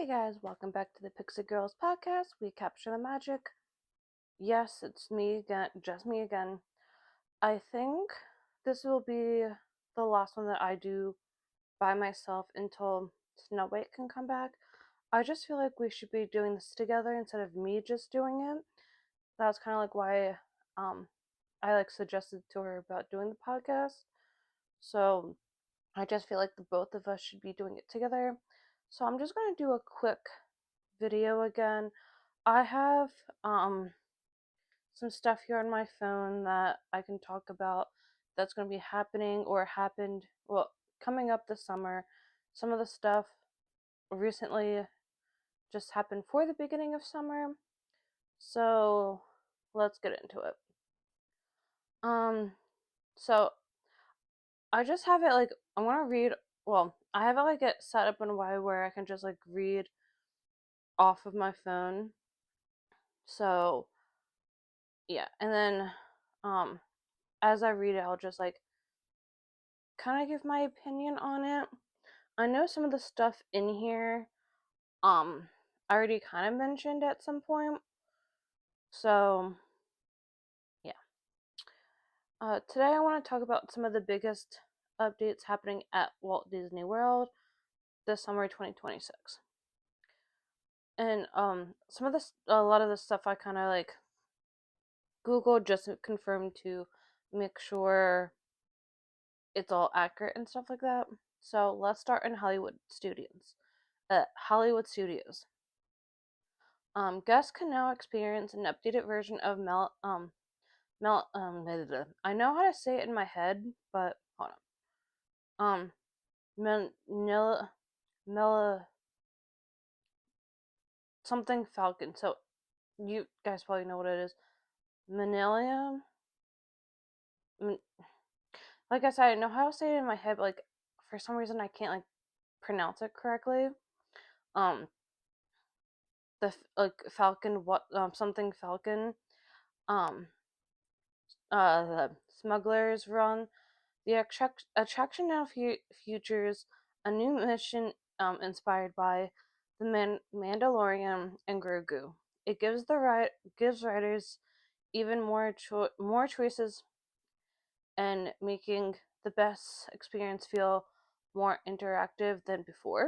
Hey guys, welcome back to the Pixie Girls podcast. We capture the magic. Yes, it's me again, just me again. I think this will be the last one that I do by myself until Snow White can come back. I just feel like we should be doing this together instead of me just doing it. That's kind of like why I suggested to her about doing the podcast. So I just feel like the both of us should be doing it together. So I'm just gonna do a quick video again. I have some stuff here on my phone that I can talk about that's going to be happening or happened, well, coming up this summer. Some of the stuff recently just happened for the beginning of summer. So, let's get into it. So I just have it I want to read, well, I have it set up in a way where I can just read off of my phone. So, yeah, and then as I read it, I'll just kind of give my opinion on it. I know some of the stuff in here, I already kind of mentioned at some point. So, yeah. Today I want to talk about some of the biggest updates happening at Walt Disney World this summer 2026. And a lot of the stuff I kind of Googled just to confirm to make sure it's all accurate and stuff like that. So let's start in Hollywood Studios. Hollywood Studios. Guests can now experience an updated version of I know how to say it in my head, but hold on. Manila, Mela, something Falcon. So you guys probably know what it is. Manila. Like I said, I know how to say it in my head, but for some reason I can't pronounce it correctly. The Falcon, what something Falcon. Um, the Smuggler's Run. The attraction now features a new mission inspired by the Mandalorian and Grogu. It gives riders even more choices and making the best experience feel more interactive than before.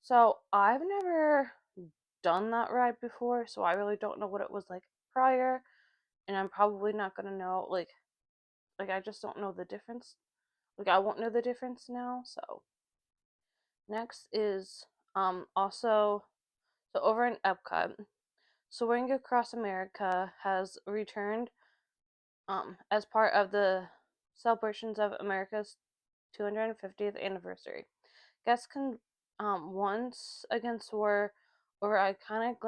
So I've never done that ride before, so I really don't know what it was like prior, and I'm probably not gonna know I just don't know the difference. I won't know the difference now. So next is also so over in Epcot, Soaring Across America has returned as part of the celebrations of America's 250th anniversary. Guests can once again soar over iconic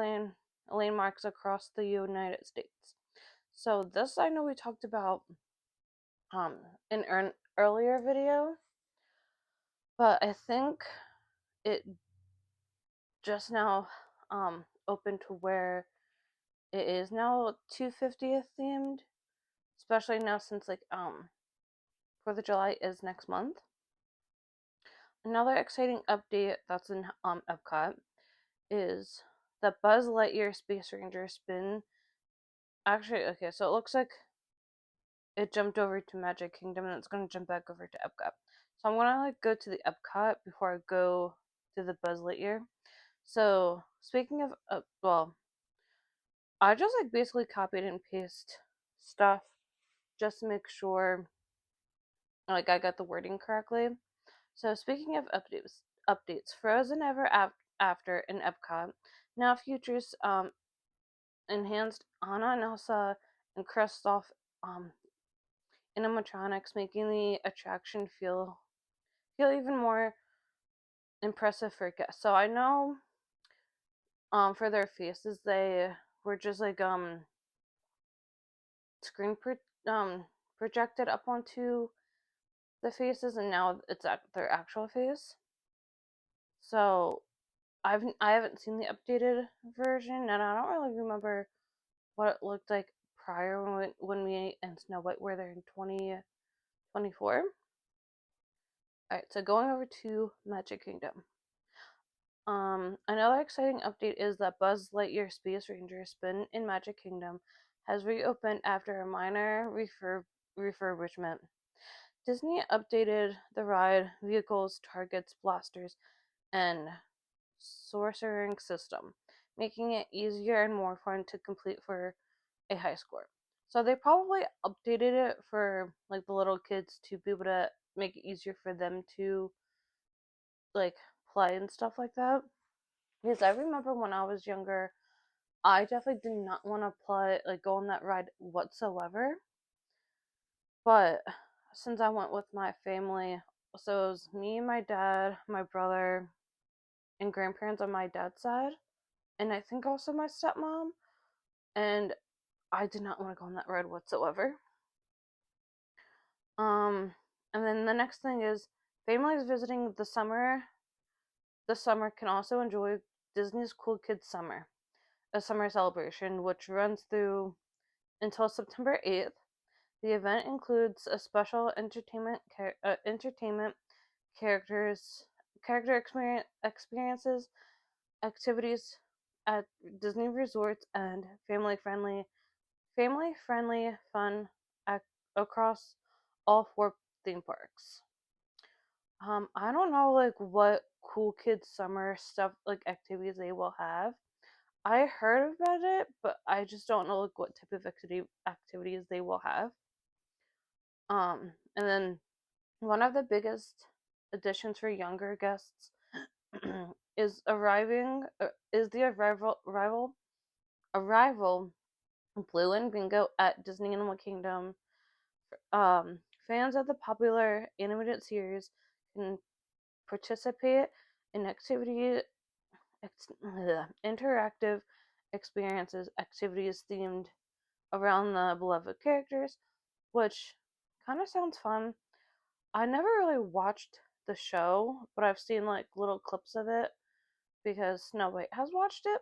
landmarks across the United States. So this I know we talked about in an earlier video, but I think it just now open to where it is now 250th themed, especially now since 4th of July is next month. Another exciting update that's in Epcot is the Buzz Lightyear Space Ranger spin. Actually, okay, so it looks like it jumped over to Magic Kingdom and it's going to jump back over to Epcot. So I'm going to go to the Epcot before I go to the Buzz Lightyear. So speaking of, well, I just basically copied and pasted stuff just to make sure I got the wording correctly. So speaking of updates, Frozen Ever After in Epcot now features enhanced Anna and Elsa and Kristoff animatronics, making the attraction feel even more impressive for guests. So I know for their faces they were just screen projected up onto the faces, and now it's their actual face. So I haven't seen the updated version, and I don't really remember what it looked like prior when we and Snow White were there in 2024. Alright, so going over to Magic Kingdom. Another exciting update is that Buzz Lightyear Space Ranger Spin in Magic Kingdom has reopened after a minor refurbishment. Disney updated the ride vehicles, targets, blasters, and sorcering system, making it easier and more fun to complete for a high score. So they probably updated it for like the little kids to be able to make it easier for them to like play and stuff like that. Because I remember when I was younger, I definitely did not want to play like go on that ride whatsoever. But since I went with my family, so it was me, my dad, my brother, and grandparents on my dad's side, and I think also my stepmom, and I did not want to go on that ride whatsoever. Um, and then the next thing is families visiting the summer can also enjoy Disney's Cool Kids Summer, a summer celebration which runs through until September 8th. The event includes a special entertainment characters experiences, activities at Disney resorts, and family friendly fun ac- across all four theme parks. I don't know like what cool kids summer stuff like activities they will have. I heard about it, but I just don't know like what type of activities they will have. And then one of the biggest additions for younger guests is the arrival Blue and Bingo at Disney Animal Kingdom. Fans of the popular animated series can participate in interactive activities themed around the beloved characters, which kind of sounds fun. I never really watched the show, but I've seen like little clips of it because Snow White has watched it,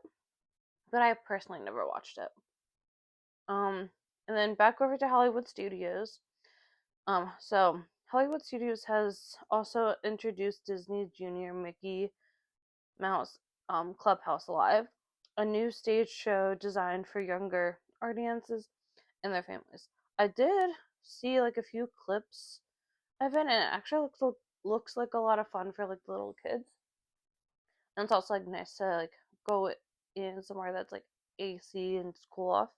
but I personally never watched it. Um, and then back over to Hollywood Studios. So Hollywood Studios has also introduced Disney Junior Mickey Mouse Clubhouse Live, a new stage show designed for younger audiences and their families. I did see like a few clips of it, and it actually looks like a lot of fun for like little kids. And it's also like nice to like go in somewhere that's like AC and just cool off.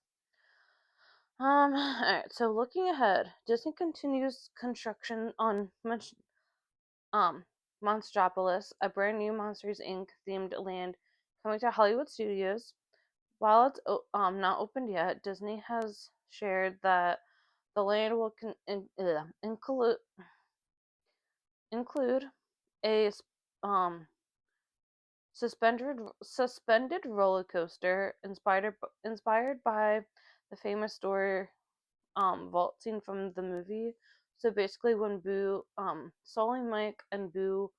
Alright, so looking ahead, Disney continues construction on um Monstropolis, a brand new Monsters Inc. themed land coming to Hollywood Studios. While it's not opened yet, Disney has shared that the land will include a suspended roller coaster inspired by the famous door vault scene from the movie. So basically, when Sully, Mike, and Boo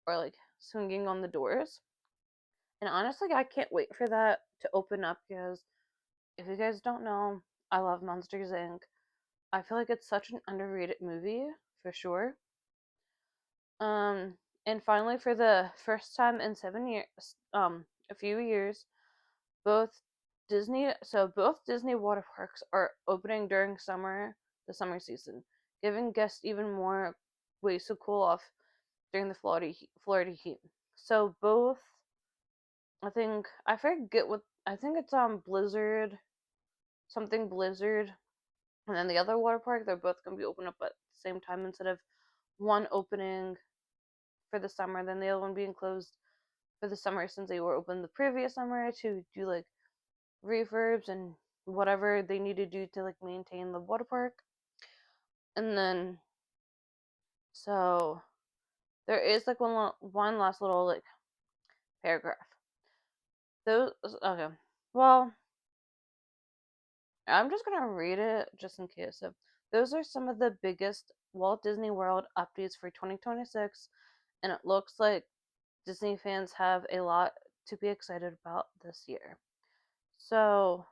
are like swinging on the doors, and honestly, I can't wait for that to open up because if you guys don't know, I love Monsters Inc. I feel like it's such an underrated movie for sure. Um, and finally, for the first time in 7 years, a few years, both both Disney water parks are opening during the summer season, giving guests even more ways to cool off during the Florida heat. So both, I forget what I think it's Blizzard, something Blizzard, and then the other water park. They're both gonna be open up at the same time instead of one opening for the summer, then the other one being closed for the summer since they were open the previous summer to do like refurbs and whatever they need to do to like maintain the water park. And then so there is like one last little like paragraph. Those okay. Well, I'm just gonna read it just in case. So those are some of the biggest Walt Disney World updates for 2026, and it looks like Disney fans have a lot to be excited about this year. So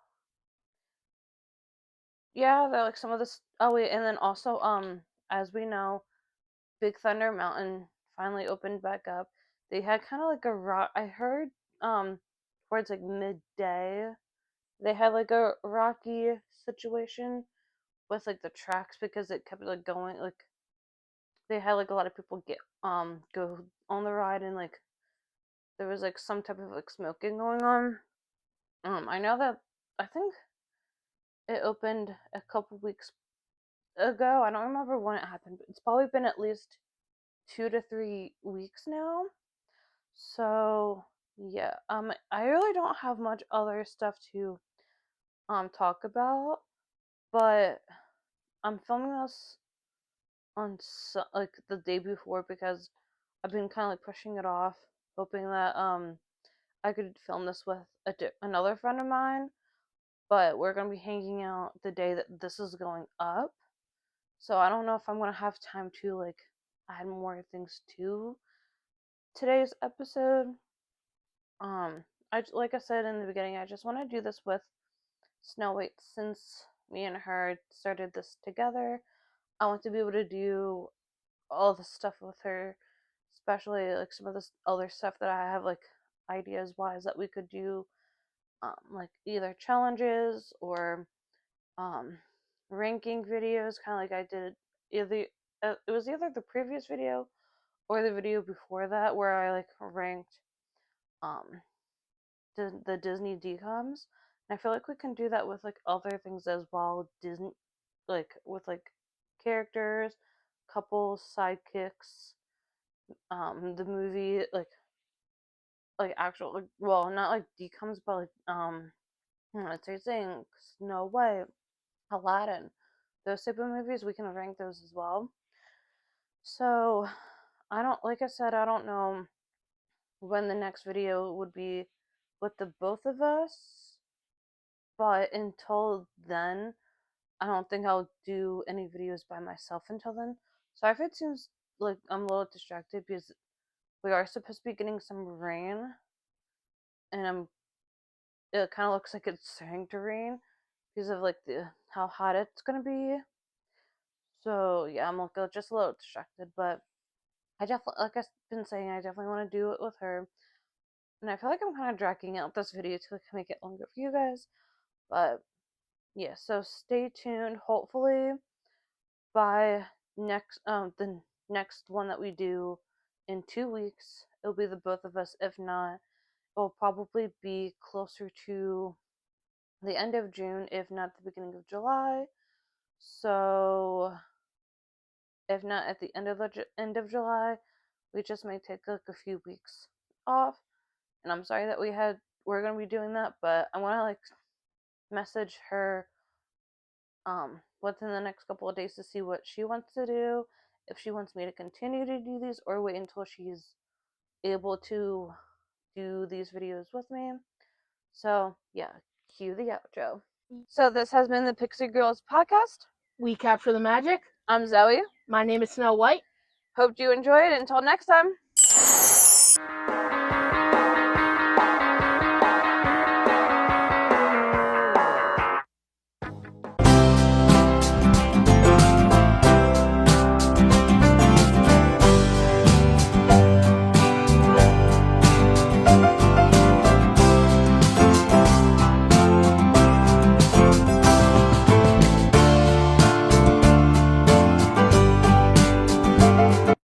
yeah, they're like some of this. Oh wait, and then also as we know, Big Thunder Mountain finally opened back up. they had kind of like a rock. I heard towards like midday, they had like a rocky situation with like the tracks because it kept like going like they had like a lot of people get go on the ride and like there was like some type of like smoking going on. I know that I think it opened a couple weeks ago. I don't remember when it happened, but it's probably been at least 2 to 3 weeks now. So yeah, I really don't have much other stuff to talk about, but I'm filming this on like the day before because I've been kind of like pushing it off, hoping that I could film this with another friend of mine. But we're gonna be hanging out the day that this is going up, so I don't know if I'm gonna have time to like add more things to today's episode. I like I said in the beginning, I just want to do this with Snow White since me and her started this together. I want to be able to do all the stuff with her, especially like some of this other stuff that I have like ideas wise that we could do, like either challenges or um, ranking videos, kind of like I did either. It was either the previous video or the video before that where I like ranked um the Disney DComs. And I feel like we can do that with like other things as well. Disney, like with like characters, couples, sidekicks, the movie, like actual, like, well, not like DComs, but like let's say saying Snow White, Aladdin, those type of movies. We can rank those as well. So I don't, like I said, I don't know when the next video would be with the both of us, but until then, I don't think I'll do any videos by myself until then. So if it seems like I'm a little distracted because we are supposed to be getting some rain, and it kind of looks like it's starting to rain because of like the how hot it's gonna be. So yeah, I'm like just a little distracted, but I definitely, like I've been saying, I definitely want to do it with her. And I feel like I'm kind of dragging out this video to like make it longer for you guys, but yeah. So stay tuned. Hopefully by the next one that we do in 2 weeks, it'll be the both of us. If not, it'll probably be closer to the end of June, if not the beginning of July. So if not at the end of July, we just may take like a few weeks off. And I'm sorry that we're gonna be doing that, but I want to like message her within the next couple of days to see what she wants to do, if she wants me to continue to do these or wait until she's able to do these videos with me. So yeah, cue the outro. So this has been the Pixie Girls podcast. We capture the magic. I'm Zoe. My name is Snow White. Hope you enjoyed. Until next time.